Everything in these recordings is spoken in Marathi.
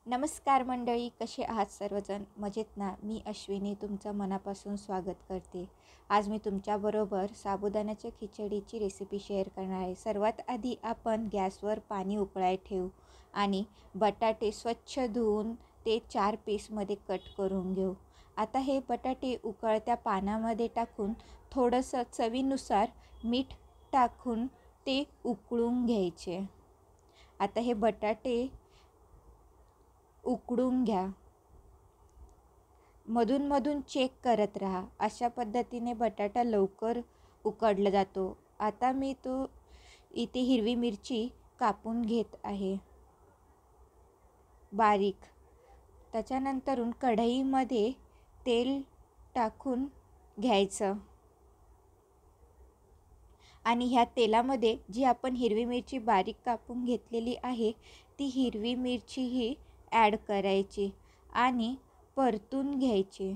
नमस्कार मंडळी, कसे आहात सर्वजण? मजेत ना? मी अश्विनी तुमचं मनापासून स्वागत करते. आज मी तुमच्याबरोबर साबुदाण्याच्या खिचडीची रेसिपी शेअर करणार आहे. सर्वात आधी आपण गॅसवर पाणी उकळायला ठेवू आणि बटाटे स्वच्छ धुवून ते 4 पीसमध्ये कट करून घेऊ. आता हे बटाटे उकळत्या पाण्यामध्ये टाकून थोडंसं चवीनुसार मीठ टाकून ते उकळून घ्यायचे. आता हे बटाटे उकडून घ्या. मधून चेक करत राहा. अशा पद्धतीने बटाटा लवकर उकडला जातो. आता मी इथे हिरवी मिरची कापून घेत आहे बारीक. त्याच्यानंतरून कढईमध्ये तेल टाकून घ्यायचं आणि ह्या तेलामध्ये जी आपण हिरवी मिरची बारीक कापून घेतलेली आहे ती हिरवी मिरची ही ॲड करायची आणि परतून घ्यायची.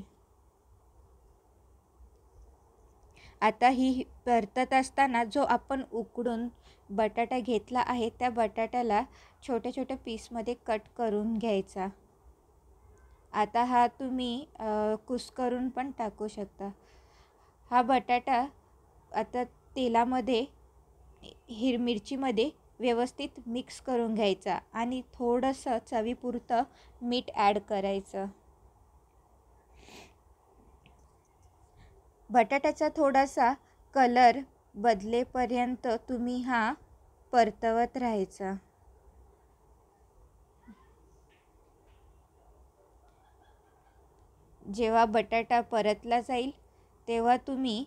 आता ही परतत असताना जो आपण उकडून बटाटा घेतला आहे त्या बटाट्याला छोट्या छोट्या पीसमध्ये कट करून घ्यायचा. आता हा तुम्ही कुस्करून पण टाकू शकता. हा बटाटा आता तेलामध्ये मिरचीमध्ये व्यवस्थित मिक्स करून घ्यायचा आणि थोडंसं चवीपुरतं मीठ ॲड करायचं. बटाट्याचा थोडासा कलर बदलेपर्यंत तुम्ही हा परतवत राहायचा. जेव्हा बटाटा परतला जाईल तेव्हा तुम्ही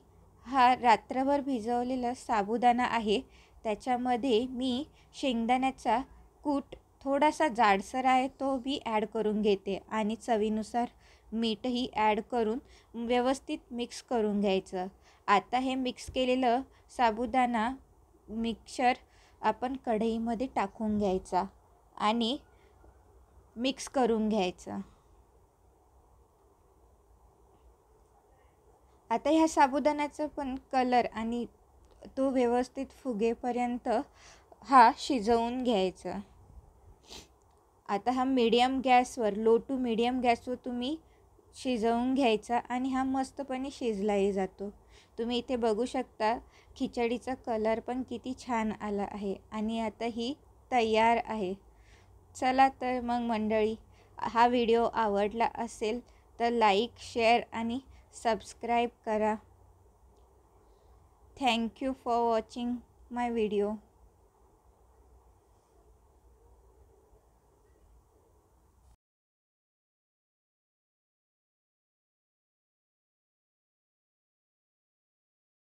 हा रात्रभर भिजवलेला साबुदाणा आहे त्याच्यामध्ये मी शेंगदाण्याचा कूट थोडासा जाडसर आहे तो मी ॲड करून घेते आणि चवीनुसार मीठही ॲड करून व्यवस्थित मिक्स करून घ्यायचं. आता हे मिक्स केलेलं साबुदाणा मिक्सचर आपण कढईमध्ये टाकून घ्यायचा आणि मिक्स करून घ्यायचं. आता ह्या साबुदाण्याचा पण कलर आणि तो व्यवस्थित फुगेपर्यंत हा शिजवून घ्यायचा. आता हा मीडियम गॅसवर लो टू मीडियम गॅसवर तुम्ही शिजवून घ्यायचा आणि हा मस्तपणे शिजलाही जातो. तुम्ही इथे बघू शकता खिचडीचा कलर पण किती छान आला आहे आणि आता ही तयार आहे. चला तर मग मंडळी, हा व्हिडिओ आवडला असेल तर लाईक, शेअर आणि सबस्क्राईब करा. Thank you for watching my video.